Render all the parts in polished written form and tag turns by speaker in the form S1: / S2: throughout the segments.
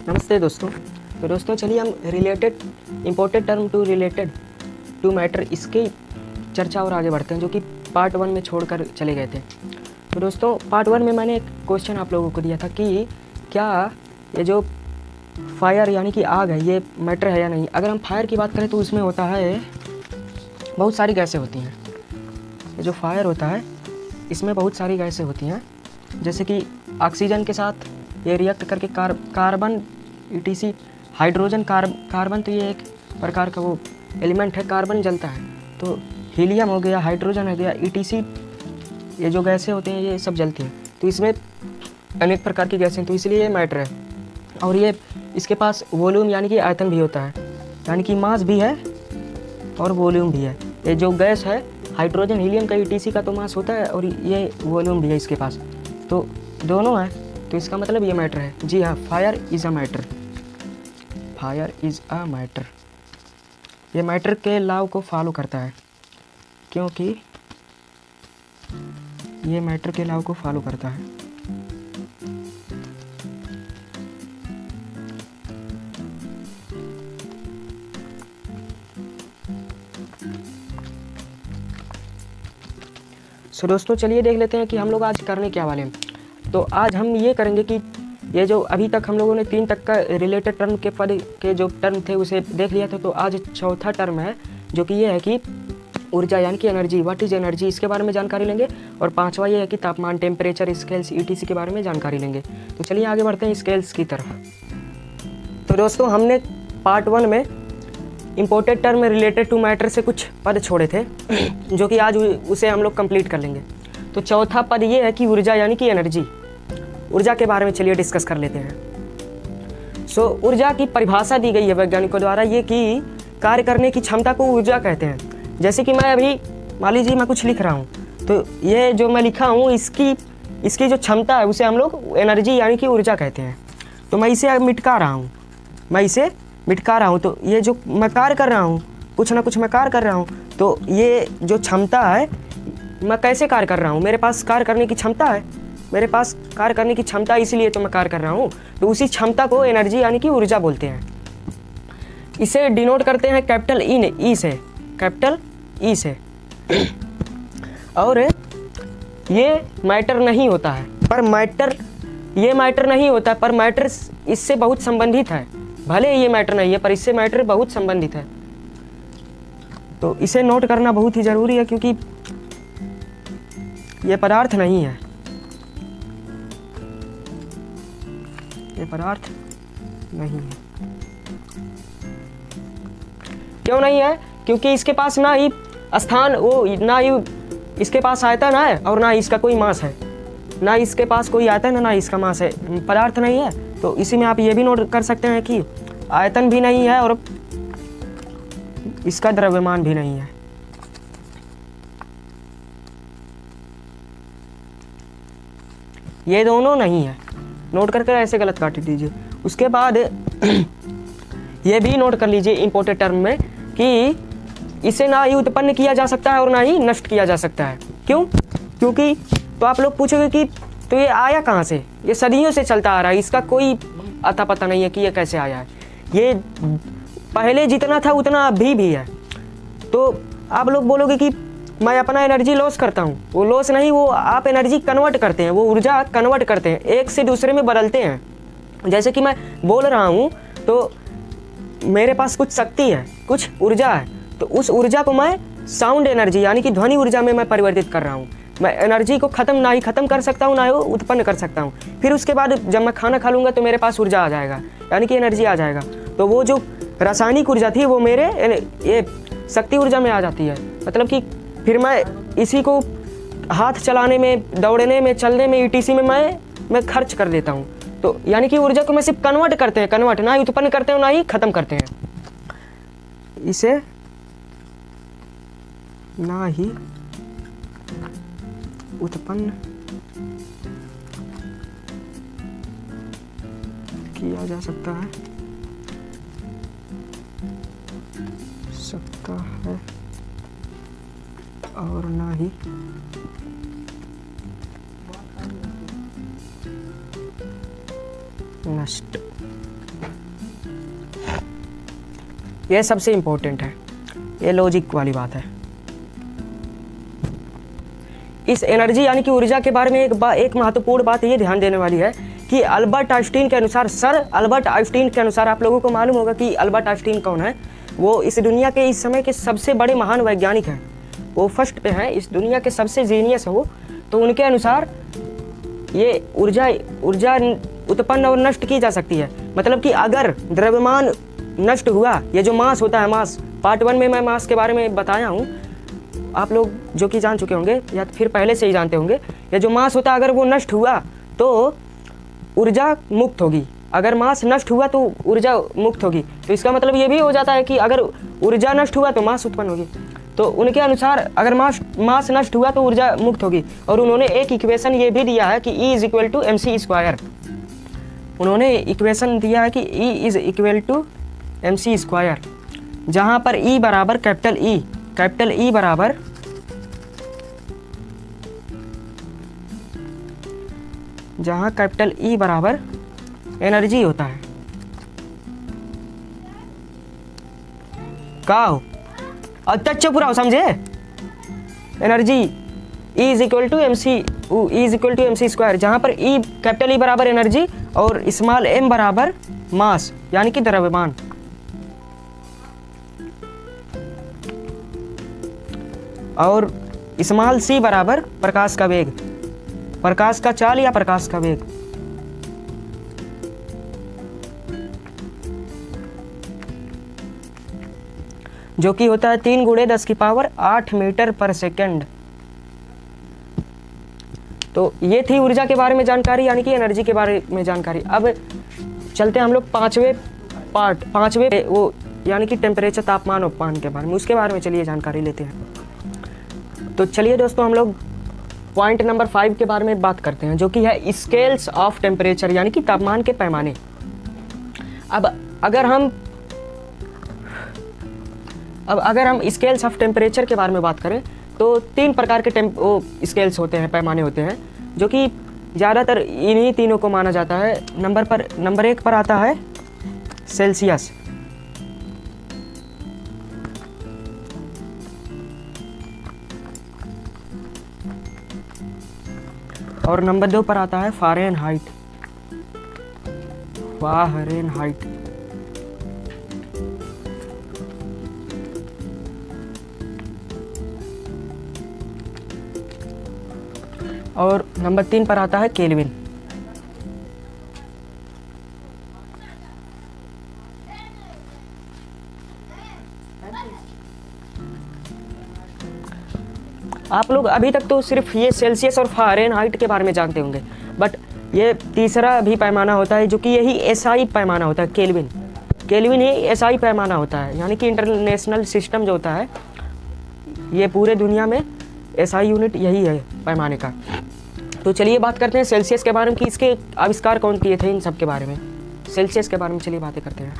S1: नमस्ते दोस्तों। तो दोस्तों चलिए हम imported term to related to matter इसकी चर्चा और आगे बढ़ते हैं, जो कि पार्ट 1 में छोड़कर चले गए थे। तो दोस्तों पार्ट 1 में मैंने एक क्वेश्चन आप लोगों को दिया था कि क्या ये जो फायर यानी कि आग है ये मैटर है या नहीं। अगर हम फायर की बात करें तो उसमें होता है बहुत सारी गैसें होती हैं। ये जो फायर होता है इसमें बहुत सारी गैसें होती हैं, जैसे कि ऑक्सीजन के साथ ये रिएक्ट करके कार्बन ETC हाइड्रोजन कार्बन तो ये एक प्रकार का वो एलिमेंट है, कार्बन जलता है। तो हीलियम हो गया, हाइड्रोजन हो गया, ETC ये जो गैसें होती हैं ये सब जलती हैं। तो इसमें अनेक प्रकार की गैसें, तो इसलिए ये मैटर है। और ये इसके पास वॉल्यूम यानी कि आयतन भी होता है, यानी कि मास भी है और वॉल्यूम भी है। ये जो गैस है हाइड्रोजन हीलियम का ETC का तो मास होता है और ये वॉल्यूम भी है इसके पास, तो दोनों है। तो इसका मतलब ये मैटर है। जी हाँ, fire is a matter. Fire is a matter. ये मैटर के लॉ को फॉलो करता है, क्योंकि ये मैटर के लॉ को फॉलो करता है। सो दोस्तों चलिए देख लेते हैं कि हम लोग आज करने क्या वाले हैं। तो आज हम ये करेंगे कि ये जो अभी तक हम लोगों ने 3 तक का रिलेटेड टर्म के पद के जो टर्म थे उसे देख लिया था। तो आज चौथा टर्म है जो कि ये है कि ऊर्जा यानी कि एनर्जी, व्हाट इज एनर्जी, इसके बारे में जानकारी लेंगे। और 5वां ये है कि तापमान, टेम्परेचर, स्केल्स, ETC के बारे में जानकारी लेंगे। तो चलिए आगे बढ़ते हैं स्केल्स की तरफ। तो दोस्तों हमने पार्ट 1 में imported term related to matter से कुछ पद छोड़े थे जो कि आज उसे हम लोग कंप्लीट कर लेंगे। तो चौथा पद ये है कि ऊर्जा यानी कि एनर्जी। ऊर्जा के बारे में चलिए डिस्कस कर लेते हैं। सो ऊर्जा की परिभाषा दी गई है वैज्ञानिकों द्वारा, ये कि कार्य करने की क्षमता को ऊर्जा कहते हैं। जैसे कि मैं अभी मान लीजिए मैं कुछ लिख रहा हूँ, तो ये जो मैं लिखा हूँ इसकी जो क्षमता है उसे हम लोग एनर्जी यानी कि ऊर्जा कहते हैं। तो मैं इसे मिटका रहा हूँ, तो ये जो मैं कार्य कर रहा हूँ, कुछ ना कुछ मैं कार्य कर रहा हूँ, तो ये जो क्षमता है मैं कैसे कार्य कर रहा हूँ, मेरे पास कार्य करने की क्षमता है, मेरे पास कार्य करने की क्षमता इसलिए तो मैं कार्य कर रहा हूँ। तो उसी क्षमता को एनर्जी यानी कि ऊर्जा बोलते हैं। इसे डिनोट करते हैं कैपिटल ई से। और ये मैटर नहीं होता है, पर मैटर इससे बहुत संबंधित है। भले ये मैटर नहीं है पर इससे मैटर बहुत संबंधित है। तो इसे नोट करना बहुत ही ज़रूरी है, क्योंकि ये पदार्थ नहीं है, ये पदार्थ नहीं है। क्यों नहीं है? क्योंकि इसके पास ना ही स्थान ना ही इसके पास आयतन है और ना इसका कोई मास है, ना इसके पास कोई आयतन है ना इसका मास है, पदार्थ नहीं है। तो इसी में आप ये भी नोट कर सकते हैं कि आयतन भी नहीं है और इसका द्रव्यमान भी नहीं है। ये दोनों नहीं है, नोट करके ऐसे गलत काट दीजिए। उसके बाद ये भी नोट कर लीजिए इम्पोर्टेड टर्म में कि इसे ना ही उत्पन्न किया जा सकता है और ना ही नष्ट किया जा सकता है। क्यों? क्योंकि तो आप लोग पूछोगे कि तो ये आया कहाँ से? ये सदियों से चलता आ रहा है, इसका कोई अता पता नहीं है कि ये कैसे आया है। ये पहले जितना था उतना अभी भी है। तो आप लोग बोलोगे कि मैं अपना एनर्जी लॉस करता हूँ, वो लॉस नहीं, वो आप एनर्जी कन्वर्ट करते हैं, वो ऊर्जा कन्वर्ट करते हैं, एक से दूसरे में बदलते हैं। जैसे कि मैं बोल रहा हूँ तो मेरे पास कुछ शक्ति है, कुछ ऊर्जा है, तो उस ऊर्जा को मैं साउंड एनर्जी यानी कि ध्वनि ऊर्जा में मैं परिवर्तित कर रहा हूँ। मैं एनर्जी को ना ही ख़त्म कर सकता हूँ ना ही उत्पन्न कर सकता हूँ। फिर उसके बाद जब मैं खाना खा लूँगा तो मेरे पास ऊर्जा आ जाएगा, यानी कि एनर्जी आ जाएगा। तो वो जो रासायनिक ऊर्जा थी वो मेरे ये शक्ति ऊर्जा में आ जाती है। मतलब कि फिर मैं इसी को हाथ चलाने में, दौड़ने में, चलने में, ETC में मैं खर्च कर देता हूँ। तो यानी कि ऊर्जा को मैं सिर्फ कन्वर्ट करते हैं, ना ही उत्पन्न करते हैं ना ही ख़त्म करते हैं। इसे ना ही उत्पन्न किया जा सकता है और ना ही नष्ट ये सबसे इम्पोर्टेंट है, ये लॉजिक वाली बात है। इस एनर्जी यानी कि ऊर्जा के बारे में एक महत्वपूर्ण बात ये ध्यान देने वाली है कि अल्बर्ट आइंस्टीन के अनुसार, सर अल्बर्ट आइंस्टीन के अनुसार, आप लोगों को मालूम होगा कि अल्बर्ट आइंस्टीन कौन है। वो इस दुनिया के इस समय के सबसे बड़े महान वैज्ञानिक हैं, वो फर्स्ट पे हैं, इस दुनिया के सबसे जीनियस है वो। तो उनके अनुसार ये ऊर्जा उत्पन्न और नष्ट की जा सकती है। मतलब कि अगर द्रव्यमान नष्ट हुआ, ये जो मास होता है, मास पार्ट 1 में मैं मास के बारे में बताया हूँ, आप लोग जो कि जान चुके होंगे या फिर पहले से ही जानते होंगे। ये जो मास होता है अगर वो नष्ट हुआ तो ऊर्जा मुक्त होगी, अगर मास नष्ट हुआ तो ऊर्जा मुक्त होगी। तो इसका मतलब ये भी हो जाता है कि अगर ऊर्जा नष्ट हुआ तो मास उत्पन्न होगी। तो उनके अनुसार अगर मास नष्ट हुआ तो ऊर्जा मुक्त होगी। और उन्होंने एक इक्वेशन ये भी दिया है कि E = mc²। उन्होंने इक्वेशन दिया है कि E = mc², जहाँ पर E बराबर कैपिटल E बराबर जहाँ कैपिटल E बराबर एनर्जी होता है। का हो अच्छा पूरा हो समझे, एनर्जी E = mc², जहाँ पर कैपिटल E बराबर एनर्जी और स्मॉल m बराबर मास यानी कि द्रव्यमान। और स्मॉल c बराबर प्रकाश का वेग, प्रकाश का चाल या प्रकाश का वेग। जो कि होता है 3 × 10⁸ मीटर पर सेकेंड। तो ये थी ऊर्जा के बारे में जानकारी, यानी कि एनर्जी के बारे में जानकारी। अब चलते हैं हम लोग पांचवें वो यानी कि टेम्परेचर, तापमान, उपमान के बारे में, उसके बारे में चलिए जानकारी लेते हैं। तो चलिए दोस्तों हम लोग पॉइंट नंबर 5 के बारे में बात करते हैं, जो कि है स्केल्स ऑफ टेम्परेचर यानी कि तापमान के पैमाने। अब अगर हम स्केल्स ऑफ टेम्परेचर के बारे में बात करें तो 3 प्रकार के स्केल्स होते हैं, पैमाने होते हैं, जो कि ज़्यादातर इन्हीं तीनों को माना जाता है। नंबर 1 पर आता है सेल्सियस, और नंबर 2 पर आता है फ़ारेनहाइट। और नंबर 3 पर आता है केल्विन। आप लोग अभी तक तो सिर्फ ये सेल्सियस और फ़ारेनहाइट के बारे में जानते होंगे, बट ये तीसरा भी पैमाना होता है जो कि यही SI पैमाना होता है, केल्विन ही SI पैमाना होता है, यानी कि इंटरनेशनल सिस्टम जो होता है, ये पूरे दुनिया में SI यूनिट यही है पैमाने का। तो चलिए बात करते हैं सेल्सियस के बारे में कि इसके आविष्कार कौन किए थे, इन सब के बारे में, सेल्सियस के बारे में चलिए बातें करते हैं।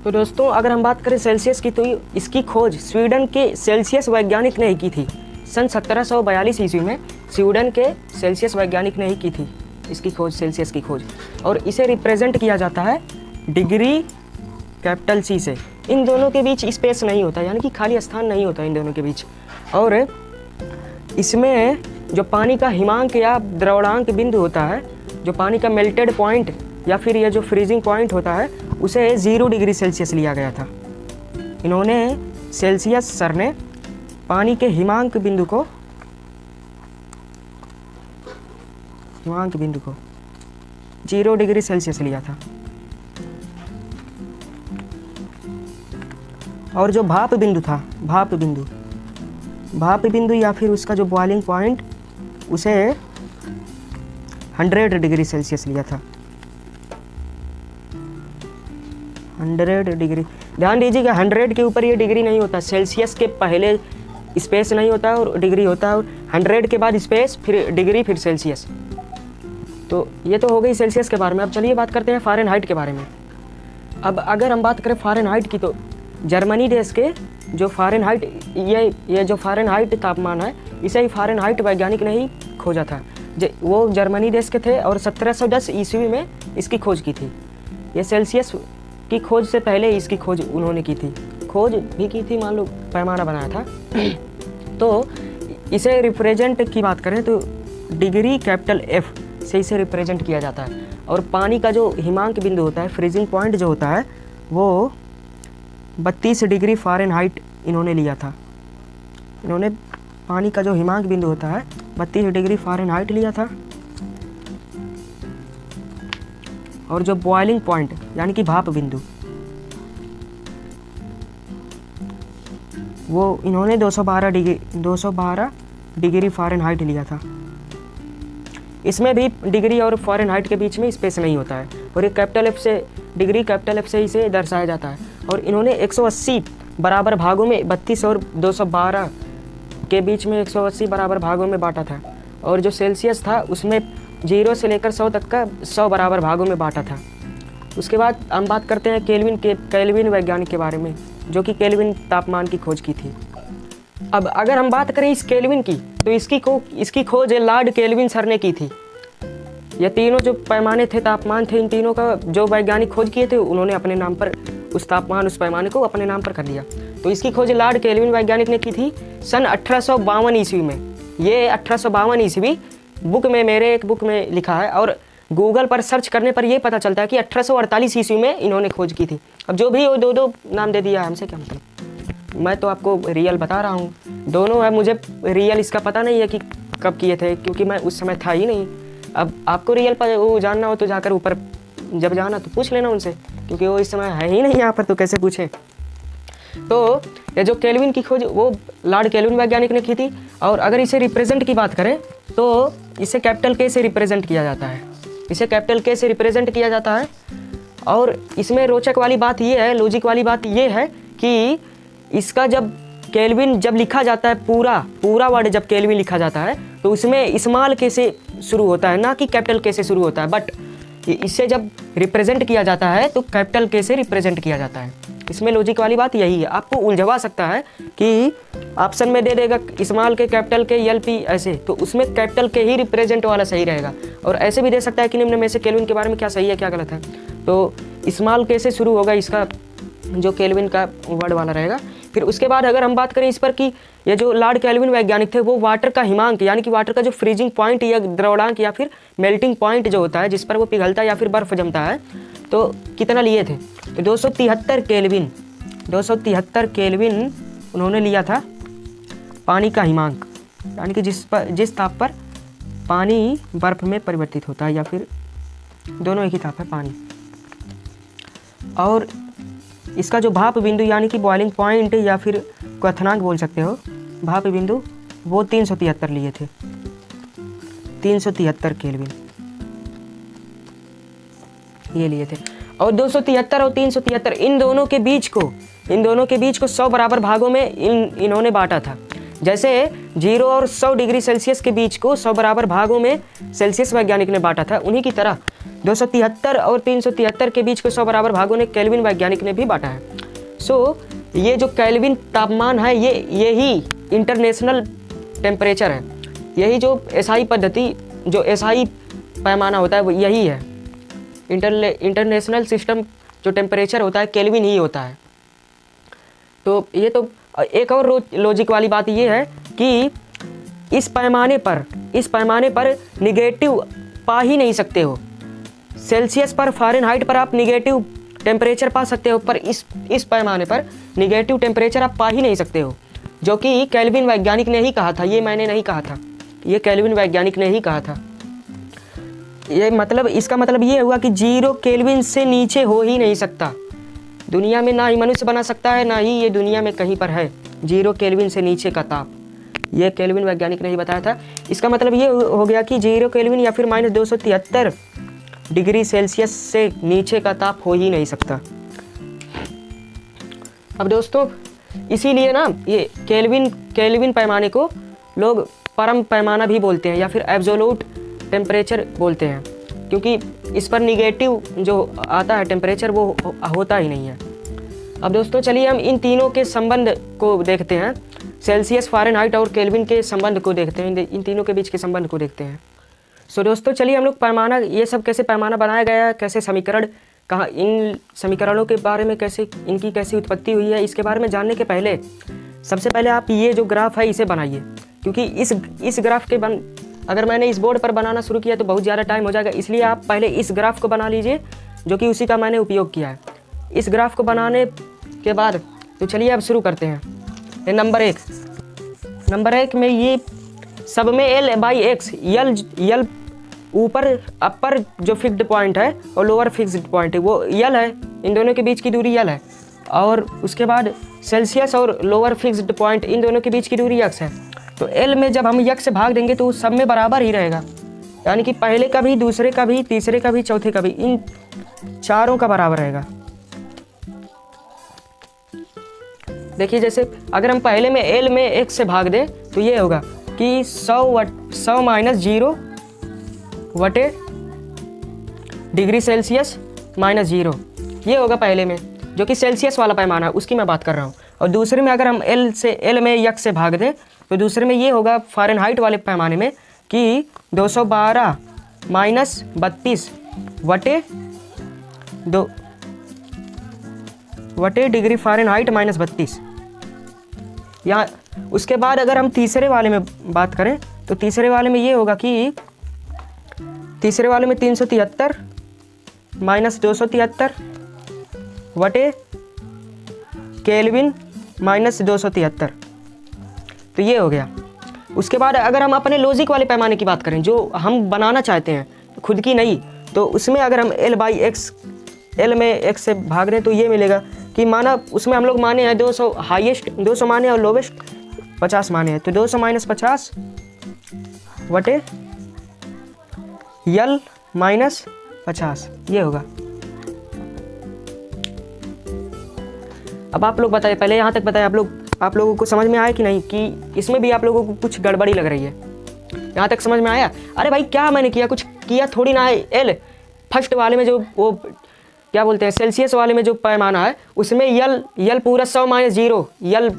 S1: तो दोस्तों अगर हम बात करें सेल्सियस की, तो इसकी खोज स्वीडन के सेल्सियस वैज्ञानिक ने ही की थी। सन 1742 ईस्वी में स्वीडन के सेल्सियस वैज्ञानिक ने ही की थी इसकी खोज, सेल्सियस की खोज। और इसे रिप्रेजेंट किया जाता है डिग्री कैपिटल C से। इन दोनों के बीच स्पेस नहीं होता, यानी कि खाली स्थान नहीं होता इन दोनों के बीच। और इसमें जो पानी का हिमांक या द्रवणांक बिंदु होता है, जो पानी का मेल्टेड पॉइंट या फिर ये जो फ्रीजिंग पॉइंट होता है, उसे 0 डिग्री सेल्सियस लिया गया था। इन्होंने सेल्सियस सर ने पानी के हिमांक बिंदु को 0 डिग्री सेल्सियस लिया था। और जो भाप बिंदु या फिर उसका जो बॉइलिंग पॉइंट, उसे 100 डिग्री सेल्सियस लिया था। 100 डिग्री, ध्यान दीजिएगा 100 के ऊपर ये डिग्री नहीं होता, सेल्सियस के पहले स्पेस नहीं होता और डिग्री होता है, और 100 के बाद स्पेस, फिर डिग्री, फिर सेल्सियस। तो ये तो हो गई सेल्सियस के बारे में। अब चलिए बात करते हैं फ़ारेनहाइट के बारे में। अब अगर हम बात करें फ़ारेनहाइट की, तो जर्मनी देश के जो फ़ारेनहाइट, ये जो फ़ारेनहाइट तापमान है, इसे ही फ़ारेनहाइट वैज्ञानिक ने ही खोजा था। वो जर्मनी देश के थे और 1710 ईस्वी में इसकी खोज की थी। ये सेल्सियस की खोज से पहले इसकी खोज उन्होंने की थी, खोज भी की थी, मान लो पैमाना बनाया था। तो इसे रिप्रेजेंट की बात करें तो डिग्री कैपिटल F से इसे रिप्रेजेंट किया जाता है। और पानी का जो हिमांक बिंदु होता है, फ्रीजिंग पॉइंट जो होता है, वो 32 डिग्री फ़ारेनहाइट इन्होंने लिया था। इन्होंने पानी का जो हिमांक बिंदु होता है 32 डिग्री फ़ारेनहाइट लिया था। और जो बॉइलिंग पॉइंट यानी कि भाप बिंदु, वो इन्होंने 212 डिग्री फ़ारेनहाइट लिया था। इसमें भी डिग्री और फ़ारेनहाइट के बीच में स्पेस नहीं होता है, और ये कैपिटल F से, डिग्री कैपिटल F से इसे दर्शाया जाता है। और इन्होंने 180 बराबर भागों में 32 और 212 के बीच में 180 बराबर भागों में बांटा था। और जो सेल्सियस था उसमें 0 से लेकर 100 तक का 100 बराबर भागों में बांटा था। उसके बाद हम बात करते हैं केल्विन वैज्ञानिक के बारे में, जो कि केल्विन तापमान की खोज की थी। अब अगर हम बात करें इस केल्विन की, तो इसकी खोज लॉर्ड केल्विन सर ने की थी। ये तीनों जो पैमाने थे, तापमान थे, इन तीनों का जो वैज्ञानिक खोज किए थे, उन्होंने अपने नाम पर उस पैमाने को अपने नाम पर कर लिया। तो इसकी खोज लॉर्ड केल्विन वैज्ञानिक ने की थी सन 1852 ईस्वी में। ये 1852 ईस्वी बुक में, मेरे एक बुक में लिखा है, और गूगल पर सर्च करने पर यह पता चलता है कि 1848 ईस्वी में इन्होंने खोज की थी। अब जो भी वो दो नाम दे दिया, हमसे क्या मतलब, मैं तो आपको रियल बता रहा हूँ। दोनों है, मुझे रियल इसका पता नहीं है कि कब किए थे, क्योंकि मैं उस समय था ही नहीं। अब आपको रियल पर वो जानना हो तो जाकर ऊपर जब जाना तो पूछ लेना उनसे, क्योंकि वो इस समय है ही नहीं यहाँ पर, तो कैसे पूछें। तो ये जो केल्विन की खोज वो लॉर्ड केल्विन वैज्ञानिक ने की थी। और अगर इसे रिप्रेजेंट की बात करें तो इसे कैपिटल K से रिप्रेजेंट किया जाता है। इसे कैपिटल K से रिप्रेजेंट किया जाता है। और इसमें रोचक वाली बात ये है, लॉजिक वाली बात ये है कि इसका जब केल्विन जब लिखा जाता है, पूरा वर्ड जब केल्विन लिखा जाता है, तो उसमें स्मॉल K से शुरू होता है, ना कि कैपिटल K से शुरू होता है। बट इससे जब रिप्रेजेंट किया जाता है तो कैपिटल K से रिप्रेजेंट किया जाता है। इसमें लॉजिक वाली बात यही है। आपको उलझवा सकता है कि ऑप्शन में दे देगा small K, capital K, LP ऐसे, तो उसमें कैपिटल K ही रिप्रेजेंट वाला सही रहेगा। और ऐसे भी दे सकता है कि निम्न में से केल्विन के बारे में क्या सही है क्या गलत है। तो स्मॉल K से शुरू होगा इसका जो केल्विन का वर्ड वाला रहेगा। फिर उसके बाद अगर हम बात करें इस पर कि ये जो लॉर्ड केल्विन वैज्ञानिक थे, वो वाटर का हिमांक यानी कि वाटर का जो फ्रीजिंग पॉइंट या द्रवणांक या फिर मेल्टिंग पॉइंट जो होता है, जिस पर वो पिघलता है या फिर बर्फ़ जमता है, तो कितना लिए थे, तो 273 केल्विन उन्होंने लिया था पानी का हिमांक, यानी कि जिस ताप पर पानी बर्फ़ में परिवर्तित होता है, या फिर दोनों एक ही ताप है पानी। और इसका जो भाप बिंदु यानी कि बॉइलिंग पॉइंट या फिर क्वथनांक बोल सकते हो, भाप बिंदु, वो 373 लिए थे, 373 केल्विन ये लिए थे। और 273 और 373 इन दोनों के बीच को 100 बराबर भागों में इन्होंने बांटा था। जैसे 0 और 100 डिग्री सेल्सियस के बीच को 100 बराबर भागों में सेल्सियस वैज्ञानिक ने बांटा था, उन्हीं की तरह 273 और 373 के बीच को 100 बराबर भागों ने केल्विन वैज्ञानिक ने भी बांटा है। ये जो केल्विन तापमान है, यही इंटरनेशनल टेम्परेचर है। यही जो एसआई पद्धति, जो एसआई पैमाना होता है, वो यही है। इंटरनेशनल सिस्टम जो टेम्परेचर होता है केल्विन ही होता है। तो ये तो एक और लॉजिक वाली बात ये है कि इस पैमाने पर निगेटिव पा ही नहीं सकते हो। सेल्सियस पर, फ़ारेनहाइट पर आप निगेटिव टेम्परेचर पा सकते हो, पर इस पैमाने पर निगेटिव टेम्परेचर आप पा ही नहीं सकते हो, जो कि केल्विन वैज्ञानिक ने ही कहा था। ये मैंने नहीं कहा था, ये केल्विन वैज्ञानिक ने ही कहा था। इसका मतलब ये हुआ कि 0 केल्विन से नीचे हो ही नहीं सकता दुनिया में, ना ही मनुष्य बना सकता है, ना ही ये दुनिया में कहीं पर है 0 केल्विन से नीचे का ताप। ये केल्विन वैज्ञानिक ने ही बताया था। इसका मतलब ये हो गया कि 0 केल्विन या फिर -273 डिग्री सेल्सियस से नीचे का ताप हो ही नहीं सकता। अब दोस्तों, इसीलिए ना ये केल्विन पैमाने को लोग परम पैमाना भी बोलते हैं, या फिर एब्सोल्यूट टेम्परेचर बोलते हैं, क्योंकि इस पर निगेटिव जो आता है टेम्परेचर वो होता ही नहीं है। अब दोस्तों चलिए हम इन तीनों के संबंध को देखते हैं, सेल्सियस, फ़ारेनहाइट और केल्विन के संबंध को देखते हैं, इन तीनों के बीच के संबंध को देखते हैं। दोस्तों चलिए हम लोग पैमाना, ये सब कैसे पैमाना बनाया गया है, कैसे समीकरण कहाँ इन समीकरणों के बारे में कैसे इनकी कैसी उत्पत्ति हुई है, इसके बारे में जानने के पहले सबसे पहले आप ये जो ग्राफ है इसे बनाइए, क्योंकि इस ग्राफ के अगर मैंने इस बोर्ड पर बनाना शुरू किया तो बहुत ज़्यादा टाइम हो जाएगा, इसलिए आप पहले इस ग्राफ को बना लीजिए जो कि उसी का मैंने उपयोग किया है। इस ग्राफ को बनाने के बाद तो चलिए अब शुरू करते हैं। ये नंबर एक में ये सब में L/X, यल ऊपर अपर जो फिक्स्ड पॉइंट है और लोअर फिक्स्ड पॉइंट है वो यल है, इन दोनों के बीच की दूरी यल है। और उसके बाद सेल्सियस और लोअर फिक्स्ड पॉइंट इन दोनों के बीच की दूरी x है। तो L में जब हम x से भाग देंगे तो सब में बराबर ही रहेगा, यानी कि पहले का भी, दूसरे का भी, तीसरे का भी, चौथे का भी, इन चारों का बराबर रहेगा। देखिए जैसे अगर हम पहले में L में x से भाग दें तो ये होगा कि 100 माइनस 0 वटे डिग्री सेल्सियस माइनस 0, ये होगा पहले में, जो कि सेल्सियस वाला पैमाना है उसकी मैं बात कर रहा हूँ। और दूसरे में अगर हम L में x से भाग दें तो दूसरे में ये होगा फ़ारेनहाइट वाले पैमाने में कि 212 माइनस 32 वटे डिग्री फ़ारेनहाइट माइनस 32। यहाँ उसके बाद अगर हम तीसरे वाले में बात करें तो तीसरे वाले में ये होगा कि तीसरे वाले में 373 माइनस 273 वटे केल्विन माइनस 273, तो ये हो गया। उसके बाद अगर हम अपने लॉजिक वाले पैमाने की बात करें जो हम बनाना चाहते हैं, खुद की नहीं, तो उसमें अगर हम L में x से भाग दें तो ये मिलेगा कि माना उसमें हम लोग माने हैं 200 हाईएस्ट 200 माने और लोवेस्ट 50 माने हैं, तो 200 माइनस 50 वटे यल माइनस 50, ये होगा। अब आप लोग बताइए, पहले यहाँ तक बताइए आप लोगों को समझ में आया कि नहीं, कि इसमें भी आप लोगों को कुछ गड़बड़ी लग रही है? यहाँ तक समझ में आया? अरे भाई क्या मैंने किया, कुछ किया थोड़ी ना है। L फर्स्ट वाले में जो वो क्या बोलते हैं सेल्सियस वाले में जो पैमाना है उसमें यल पूरा 100 माइनस 0, यल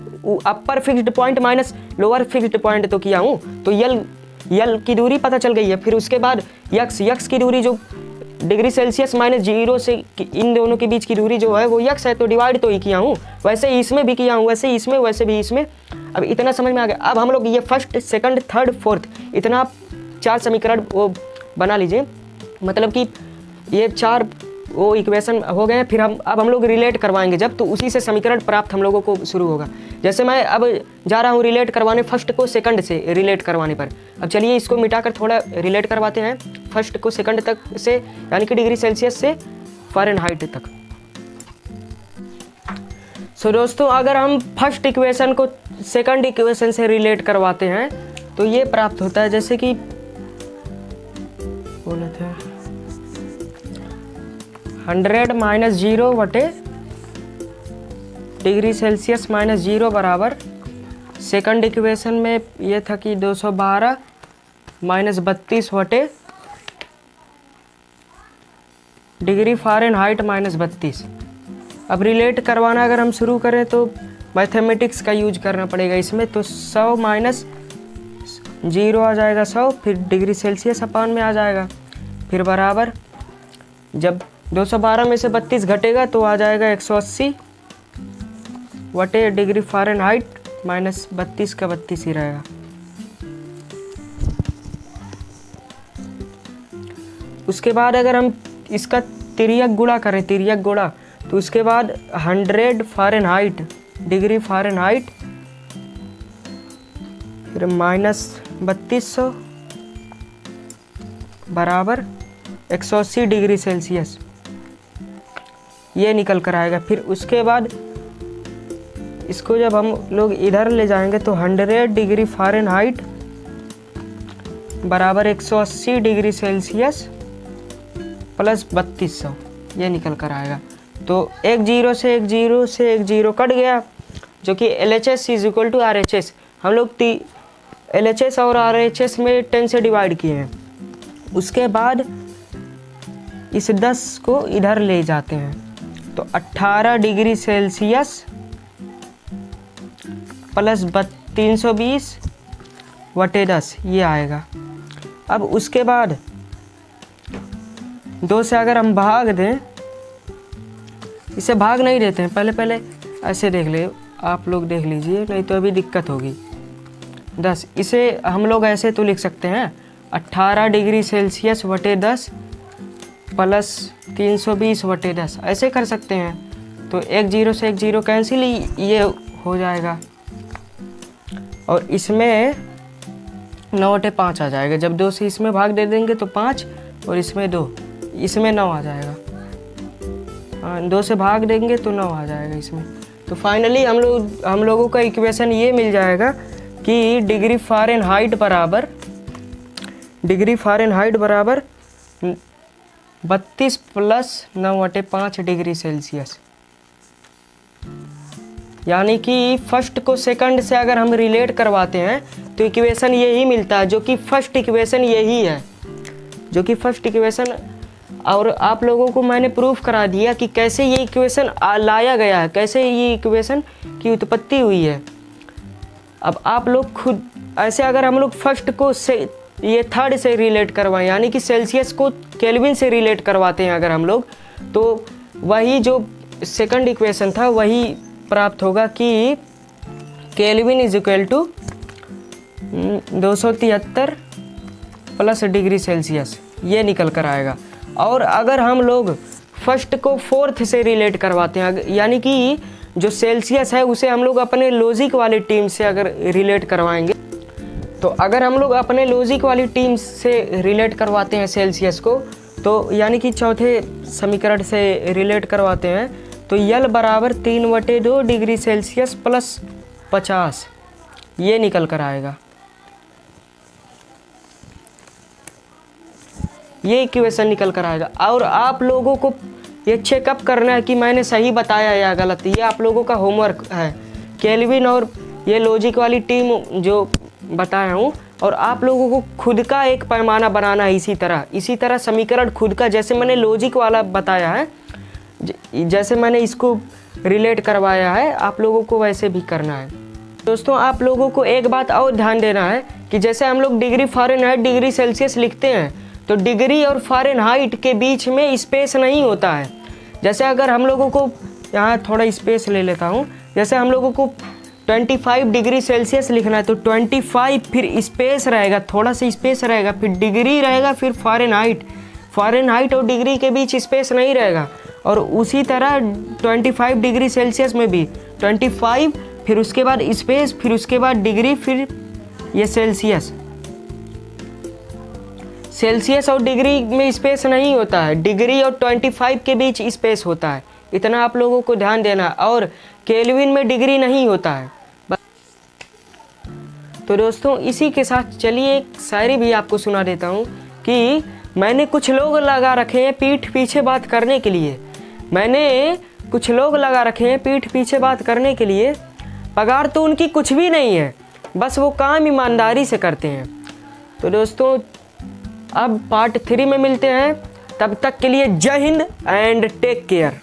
S1: upper fixed point minus lower fixed point तो किया हूँ, तो यल की दूरी पता चल गई है। फिर उसके बाद यक्स की दूरी जो डिग्री सेल्सियस माइनस 0 से इन दोनों के बीच की दूरी जो है वो यक्स है, तो डिवाइड तो ही किया हूँ, वैसे ही इसमें भी किया हूँ, वैसे ही इसमें, वैसे भी इसमें। अब इतना समझ में आ गया। अब हम लोग ये फर्स्ट, सेकंड, थर्ड, फोर्थ इतना 4 समीकरण वो बना लीजिए, मतलब कि ये 4 वो इक्वेशन हो गए। फिर अब हम लोग रिलेट करवाएंगे जब, तो उसी से समीकरण प्राप्त हम लोगों को शुरू होगा। जैसे मैं अब जा रहा हूँ रिलेट करवाने फर्स्ट को सेकंड से रिलेट करवाने पर। अब चलिए इसको मिटाकर थोड़ा रिलेट करवाते हैं फर्स्ट को सेकंड तक से, यानी कि डिग्री सेल्सियस से फ़ारेनहाइट तक। सो दोस्तों अगर हम फर्स्ट इक्वेशन को सेकंड इक्वेशन से रिलेट करवाते हैं तो ये प्राप्त होता है, जैसे कि बोले थे 100 माइनस 0 वटे डिग्री सेल्सियस माइनस 0 बराबर, सेकंड इक्वेशन में ये था कि 212 माइनस 32 वटे डिग्री फ़ारेनहाइट माइनस 32। अब रिलेट करवाना अगर हम शुरू करें तो मैथमेटिक्स का यूज करना पड़ेगा इसमें, तो 100 माइनस 0 आ जाएगा 100, फिर डिग्री सेल्सियस अपान में आ जाएगा, फिर बराबर जब 212 में से 32 घटेगा तो आ जाएगा 180 वटे डिग्री फ़ारेनहाइट माइनस 32 का 32 ही रहेगा। उसके बाद अगर हम इसका तिर्यक गुणा करें, तिर्यक गुणा, तो उसके बाद 100 फ़ारेनहाइट डिग्री फ़ारेनहाइट फिर माइनस 3200 बराबर 180 डिग्री सेल्सियस, ये निकल कर आएगा। फिर उसके बाद इसको जब हम लोग इधर ले जाएंगे तो 100 डिग्री फ़ारेनहाइट बराबर 180 डिग्री सेल्सियस प्लस 3200, ये निकल कर आएगा। तो एक जीरो से एक जीरो कट गया, जो कि LHS is equal to RHS। हम लोग LHS और RHS में 10 से डिवाइड किए हैं। उसके बाद इस 10 को इधर ले जाते हैं तो 18 डिग्री सेल्सियस प्लस 320 वटे 10, ये आएगा। अब उसके बाद 2 से अगर हम भाग दें इसे भाग नहीं देते हैं, पहले पहले ऐसे देख ले, आप लोग देख लीजिए, नहीं तो अभी दिक्कत होगी। 10, इसे हम लोग ऐसे तो लिख सकते हैं 18 डिग्री सेल्सियस बटे 10 प्लस 320 बटे 10, ऐसे कर सकते हैं। तो एक जीरो से एक जीरो कैंसिल, ये हो जाएगा। और इसमें 9 बटे 5 आ जाएगा। जब 2 से इसमें भाग दे देंगे तो 5, और इसमें 2, इसमें 9 आ जाएगा। 2 से भाग देंगे तो 9 आ जाएगा इसमें। तो फाइनली हम लोगों का इक्वेशन ये मिल जाएगा कि डिग्री फ़ारेनहाइट बराबर 32 प्लस 9 बटे 5 डिग्री सेल्सियस। यानी कि फर्स्ट को सेकंड से अगर हम रिलेट करवाते हैं तो इक्वेशन यही मिलता है, जो कि फर्स्ट इक्वेशन यही है, जो कि फर्स्ट इक्वेशन। और आप लोगों को मैंने प्रूफ करा दिया कि कैसे ये इक्वेशन लाया गया है, कैसे ये इक्वेशन की उत्पत्ति हुई है। अब आप लोग खुद ऐसे, अगर हम लोग फर्स्ट को से ये थर्ड से रिलेट करवाएं, यानी कि सेल्सियस को केल्विन से रिलेट करवाते हैं अगर हम लोग, तो वही जो सेकंड इक्वेशन था वही प्राप्त होगा कि kelvin is equal to 273 plus degree Celsius, ये निकल कर आएगा। और अगर हम लोग फर्स्ट को फोर्थ से रिलेट करवाते हैं, यानी कि जो सेल्सियस है उसे हम लोग अपने लॉजिक वाली टीम से अगर रिलेट करवाएंगे, तो अगर हम लोग अपने लॉजिक वाली टीम से रिलेट करवाते हैं सेल्सियस को, तो यानी कि चौथे समीकरण से रिलेट करवाते हैं, तो यल बराबर 3/2 डिग्री सेल्सियस प्लस 50, ये निकल कर आएगा। ये इक्वेशन निकल कर आएगा। और आप लोगों को ये चेकअप करना है कि मैंने सही बताया या गलत, ये आप लोगों का होमवर्क है। केल्विन और ये लॉजिक वाली टीम जो बताया हूँ, और आप लोगों को खुद का एक पैमाना बनाना है। इसी तरह समीकरण खुद का, जैसे मैंने लॉजिक वाला बताया है, जैसे मैंने इसको रिलेट करवाया है, आप लोगों को वैसे भी करना है। दोस्तों, आप लोगों को एक बात और ध्यान देना है कि जैसे हम लोग डिग्री फ़ारेनहाइट डिग्री सेल्सियस लिखते हैं, तो डिग्री और फ़ारेनहाइट के बीच में स्पेस नहीं होता है। जैसे अगर हम लोगों को यहाँ थोड़ा स्पेस ले लेता हूँ, जैसे हम लोगों को 25 डिग्री सेल्सियस लिखना है, तो 25 फिर स्पेस रहेगा, थोड़ा सा स्पेस रहेगा, फिर डिग्री रहेगा, फिर फ़ारेनहाइट और डिग्री के बीच स्पेस नहीं रहेगा। और उसी तरह 25 डिग्री सेल्सियस में भी 25, फिर उसके बाद स्पेस, फिर उसके बाद डिग्री, फिर ये सेल्सियस और डिग्री में स्पेस नहीं होता है, डिग्री और 25 के बीच स्पेस होता है। इतना आप लोगों को ध्यान देना। और केल्विन में डिग्री नहीं होता है। तो दोस्तों, इसी के साथ चलिए एक शायरी भी आपको सुना देता हूँ कि मैंने कुछ लोग लगा रखे हैं पीठ पीछे बात करने के लिए, मैंने कुछ लोग लगा रखे हैं पीठ पीछे बात करने के लिए, पगार तो उनकी कुछ भी नहीं है, बस वो काम ईमानदारी से करते हैं। तो दोस्तों, अब पार्ट 3 में मिलते हैं, तब तक के लिए जय हिंद एंड टेक केयर।